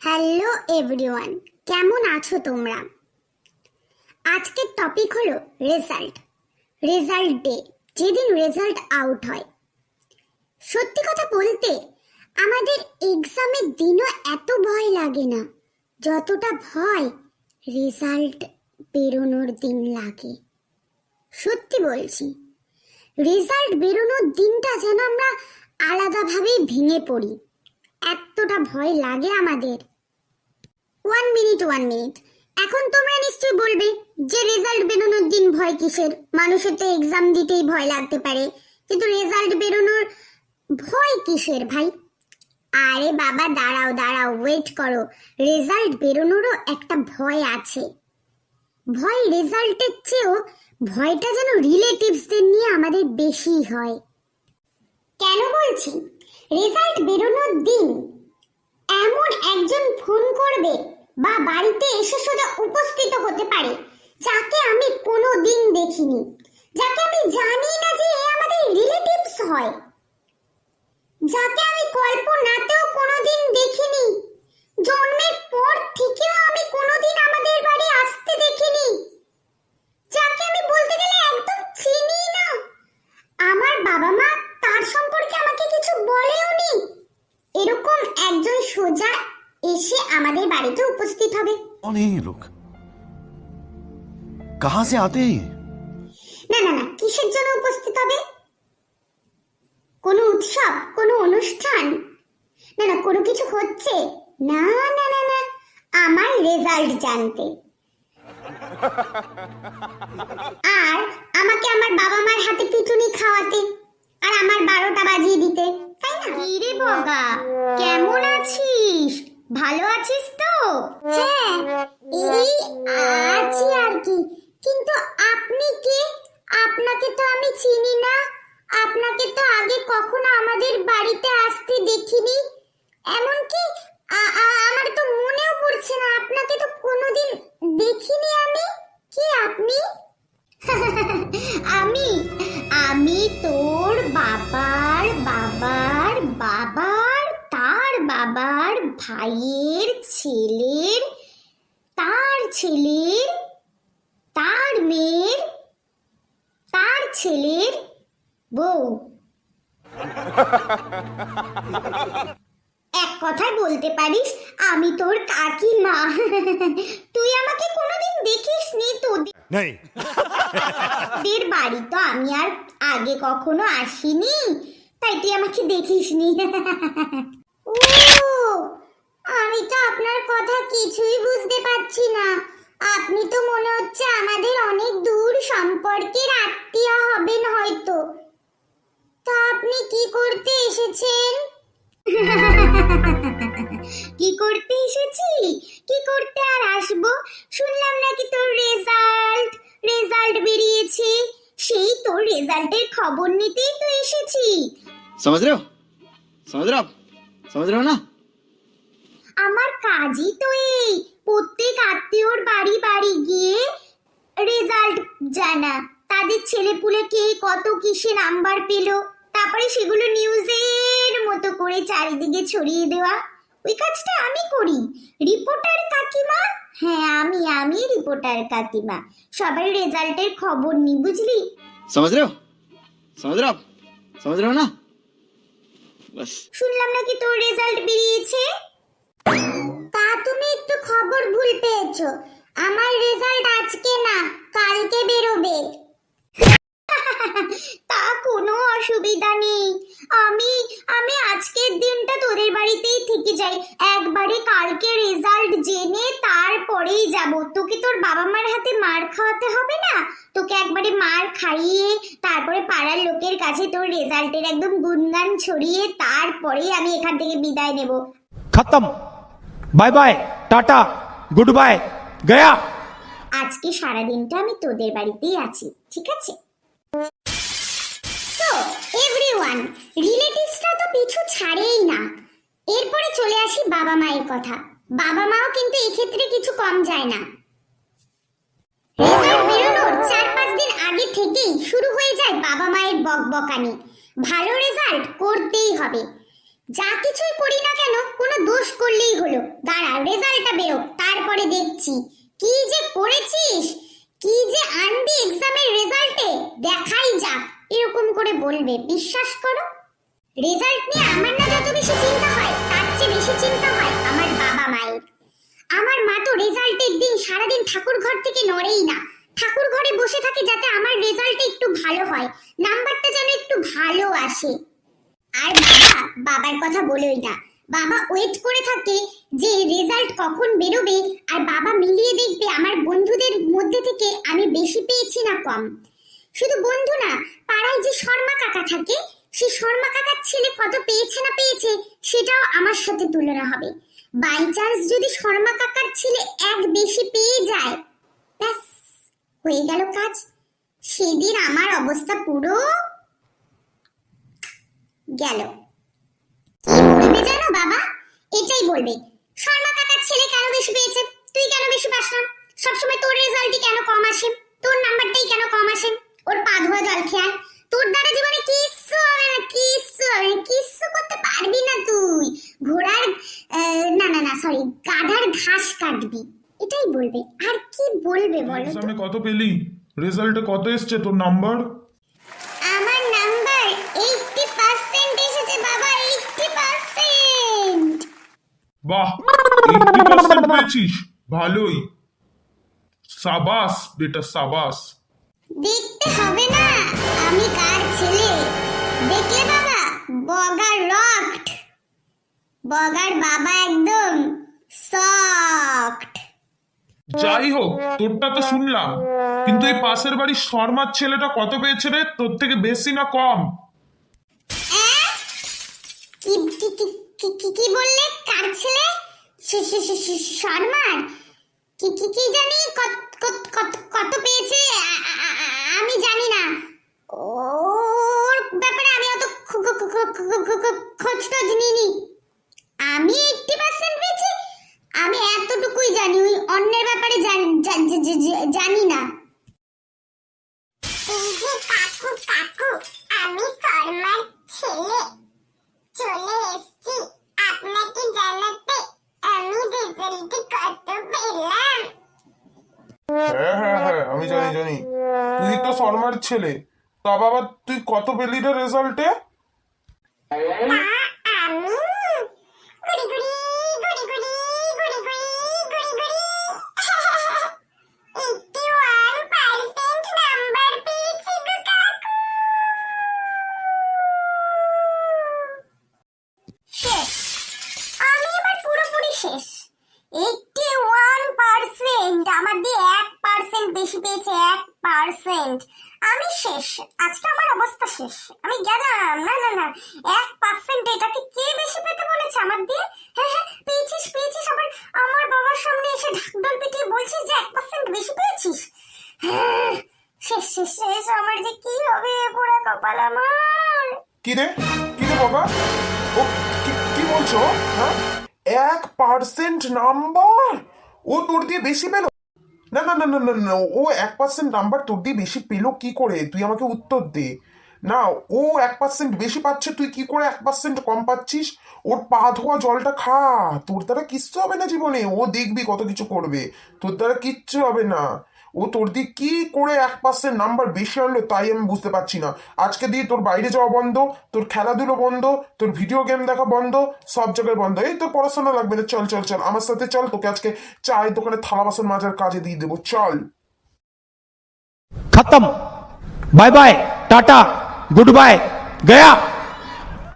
Hello everyone, কেমন আছো তোমরা? আজকের টপিক হলো রেজাল্ট ডে, যেদিন রেজাল্ট আউট হয়। সত্যি কথা বলতে আমাদের এক্সামের দিনও এত ভয় লাগে না যতটা ভয় রেজাল্ট বেরোনোর দিন লাগে। সত্যি বলছি, রেজাল্ট বেরোনোর দিনটা যেন আমরা আলাদাভাবেই ভেঙে পড়ি, এতটা ভয় লাগে আমাদের। ওয়ান মিনিট, এখন তোমরা নিশ্চয়ই বলবে যে রেজাল্ট বেরোনোর দিন ভয় কিসের? মানুষের তো এক্সাম দিতেই ভয় লাগতে পারে, কিন্তু রেজাল্ট বেরোনোর ভয় কিসের ভাই? আরে বাবা দাঁড়াও, ওয়েট করো। রেজাল্ট বেরোনোরও একটা ভয় আছে। ভয় রেজাল্টের চেয়েও ভয়টা যেন রিলেটিভসদের নিয়ে আমাদের বেশি হয়। কেন বলছি? রেজাল্ট বেরোনোর দিন এমন একজন ফোন করবে বা বাড়িতে এসে সোজা উপস্থিত হতে পারে যাকে আমি কোনোদিন দেখিনি, যাকে আমি জানি না যে এ আমাদের রিলেটিভস হয়, যাকে আমি কল্পনাতেও কোনোদিন দেখিনি, জন্মের পর থেকেও আমি কোনোদিন আমাদের বাড়ি আসতে দেখিনি, যাকে আমি বলতে গেলে একদম চিনি না। আমার বাবা মা তার সম্পর্কে আমাকে কিছু বলেও নি। এরকম একজন সোজা এসে আমাদের বাড়িতে উপস্থিত হবে। कौन है ये लोग? कहां से आते हैं? না, কিসের জন্য উপস্থিত হবে? কোনো উৎসব, কোনো অনুষ্ঠান? না, কোনো কিছু হচ্ছে? না, আমার রেজাল্ট জানতে, আর আমাকে আমার বাবা মার হাতে পিটুনি খাওয়াতে, আর আমার 12টা বাজিয়ে দিতে, তাই না? কি রে বগা, কেমন আছিস? ভালো আছিস তো? হ্যাঁ, এই আছি আর কি। কিন্তু আপনি কে? আপনাকে তো আমি চিনি না। আপনাকে তো আগে কখনো আমাদের বাড়িতে আসতে দেখিনি। এমনকি আমার তো মনেও পড়ছে না, আপনাকে তো কোনোদিন দেখিনি আমি। কে আপনি? আমি তোর বাবার তার বাবার ভাইয়ের ছেলের, তার ছেলের, তার মেয়ের, তার ছেলের বউ। এক কথায় বলতে পারিস আমি তোর কাকিমা। তুই আমাকে কোনোদিন দেখিসনি, তোদের বাড়ি তো আমি আর আগে কখনো আসিনি, তাই তুই আমাকে দেখিসনি। ও, আমি তো আপনার কথা কিছুই বুঝতে পারছি না। আপনি তো মনে হচ্ছে আমাদের অনেক দূর সম্পর্কের আত্মীয় হবেন হয়তো। তা আপনি কি করতে এসেছেন? কি করতে এসেছি? কি করতে আর আসবো? শুনলাম নাকি তোর রেজাল্ট বেরিয়েছে, সেই তোর রেজাল্টের খবর নিতেই তো এসেছি। समझ रहे हो ना? আমার কাজই তো এই, প্রত্যেক আত্মীয়র বাড়ি গিয়ে রেজাল্ট জানা, তাদের ছেলেপুলে কে কত কিসে নাম্বার পেলো, তারপরে সেগুলো নিউজের মতো করে চারিদিকে ছড়িয়ে দেওয়া। ওই কাজটা আমি করি। রিপোর্টার কাকিমা। হ্যাঁ, আমি রিপোর্টার কাকিমা, সবার রেজাল্টের খবর নি, বুঝলি? समझ रहे हो ना? बस। শুনলাম নাকি তোর রেজাল্ট বেরিয়েছে। তা তুমি একটু খবর ভুল পেয়েছো। আমার রেজাল্ট আজকে না, কালকে বেরোবে। তা কোনো অসুবিধা নেই, আমি আজকের দিনটা তোদের বাড়িতেই থেকে যাই, একবারে কালকে রেজাল্ট জেনে তারপরেই যাব। তোকে তোর বাবা মার হাতে মার খাওয়াতে হবে না, তোকে একবারে মার খাইয়ে তারপরে পাড়ার লোকের কাছে তোর রেজাল্টের একদম গুণগান ছড়িয়ে তারপরেই আমি এখান থেকে বিদায় নেব। খতম, bye bye, tata, good bye, Gaya. আজকে সারা দিনটা আমি তোদের বাড়িতেই আছি, ঠিক আছে? সো এভরিওয়ান, রিলেটিভসরা তো পিছু ছাড়েই না। এরপরে চলে আসি বাবা মায়ের কথা। বাবা মাও কিন্তু এক্ষেত্রে কিছু কম যায় না। রেজাল্ট বেরোনোর 4-5 দিন আগে থেকেই শুরু হয়ে যায় বাবা মায়ের বকবকানি। ভালো রেজাল্ট করতেই হবে, যা কিছুই করি না কেন কোনো দোষ করলেই হলো, দাঁড়া রেজাল্টটা বেরো তারপরে দেখছি কি যে করেছিস, কি যে আনবি এক্সামের রেজাল্টে দেখাই যাক, এরকম করে বলবে। বিশ্বাস করো, রেজাল্ট নিয়ে আমার না যত বেশি চিন্তা হয় তার চেয়ে বেশি চিন্তা হয় আমার বাবা মায়ের। আমার মা তো রেজাল্টের দিন সারাদিন ঠাকুর ঘর থেকে নড়েই না, ঠাকুর ঘরে বসে থাকে যাতে আমার রেজাল্টটা একটু ভালো হয়, নাম্বারটা যেন একটু ভালো আসে। আর বাবার কথা বলোই না, বাবা ওয়েট করে থাকে যে রেজাল্ট কখন বেরোবে, আর বাবা মিলিয়ে দেখবে আমার বন্ধুদের মধ্যে থেকে আমি বেশি পেয়েছি না কম। শুধু বন্ধু না, পাড়ায় যে শর্মা কাকা থাকে, সেই শর্মা কাকার ছেলে কত পেয়েছে না পেয়েছে সেটাও আমার সাথে তুলনা হবে। বাই চান্স যদি শর্মা কাকার ছেলে এক বেশি পেয়ে যায়, ব্যাস হয়ে গেল কাজ। সেদিন আমার অবস্থা পুরো গেল। কি বলবে জানো বাবা? এটাই বলবে, শর্মা কাকার ছেলে কেন বেশি পেয়েছে, তুই কেন বেশি পাস না, সবসময় তোর রেজাল্টই কেন কম আসে, তোর নাম্বারটাই কেন কম আসে। ওর পা ধোয়া জল খেয়াল, তোর দ্বারা জীবনে কিচ্ছু হবে না, কিচ্ছু হবে না, কিচ্ছু করতে পারবি না তুই। ঘোড়ার না না না সরি, গাধার ঘাস কাটবি, এটাই বলবে। আর কি বলবে বলো তো? এক্সামে কত পেলি? রেজাল্টে কত এসছে তোর নাম্বার? আমার নাম্বার 80% এসেছে বাবা, 80%। বাহ, 80% পেয়েছিস, ভালোই। সাবাস বেটা, সাবাস। দেখতে হবে না আমি কার ছেলে, দেখলে বাবা বগার রক্ট, বগার বাবা একদম সফট। যাই হোক, তোরটা তো শুনলাম, কিন্তু এই পাশের বাড়ির শর্মার ছেলেটা কত পেয়েছে রে? তোর থেকে বেশি না কম? কি কি কি কি কি কি বললে? কার ছেলে? শর্মার? কি কি কি জানি কত পেয়েছে আমি জানি না, ওর ব্যাপারে আমি অত খোঁজ টোজ নিইনি। আমি 80% পেয়েছি, আমি এতটুকুই জানি, ওই অন্যের ব্যাপারে জানি না। এই যে কাকু কাকু, আমি শর্মার ছেলে চলে এসেছি আপনাকে জানাতে আমি রেজাল্টে কত পেলাম। হ্যাঁ, আমি জানি। তুই তো শর্মার ছেলে, তা বাবা তুই কত পেলি রে রেজাল্টে? আমি গুড়ি গুড়ি গুড়ি গুড়ি গুড়ি গুড়ি গুড়ি গুড়ি 81% নাম্বার পেয়েছি গো কাকু। শেষ, আমি এবার পুরোপুরি শেষ। 81%, আমার দিয়ে 1% বেশি পেয়েছে, 1%। আমি শেষ, আজকে আমার অবস্থা শেষ, আমি গেলাম। না না না, 1% এটাকে কে বেশি পেতে বলেছে আমার দিয়ে? হ্যাঁ পেয়েছিস পেয়েছিস, আবার আমার বাবার সামনে এসে ঢাকঢোল পিটিয়ে বলছিস যে 1% বেশি পেয়েছিস। হ্যাঁ শেষ শেষ শেষ, আমার যে কি হবে, পোড়া কপাল আমার। কি রে বাবা, ও কি বলছো? হ্যাঁ, 1% নাম্বার ও তোর দিয়ে বেশি পেল? না না না না না না, ও 1% নাম্বার তোর দিয়ে বেশি পেলো কি করে? তুই আমাকে উত্তর দে না। ও 1% বেশি পাচ্ছে, তুই কি করে 1% কম পাচ্ছিস? ওর পা ধোয়া জলটা খা, তোর দ্বারা কিচ্ছু হবে না জীবনে। ও দেখবি কত কিছু করবে, তোর দ্বারা কিচ্ছু হবে না। ও তোর দিয়ে কি করে 1% নাম্বার বেশি আনলো তাই আমি বুঝতে পারছি না। আজকে দিয়ে তোর বাইরে যাওয়া বন্ধ, তোর খেলাধুলো বন্ধ, তোর ভিডিও গেম দেখা বন্ধ, সব জায়গায় বন্ধ। এই তোর পড়াশোনা লাগবে না, চল চল চল আমার সাথে চল, তোকে আজকে চায়ের দোকানে থালা বাসন মাজার কাজে দিয়ে দেবো, চল। खत्म, bye bye, tata, good bye, गया।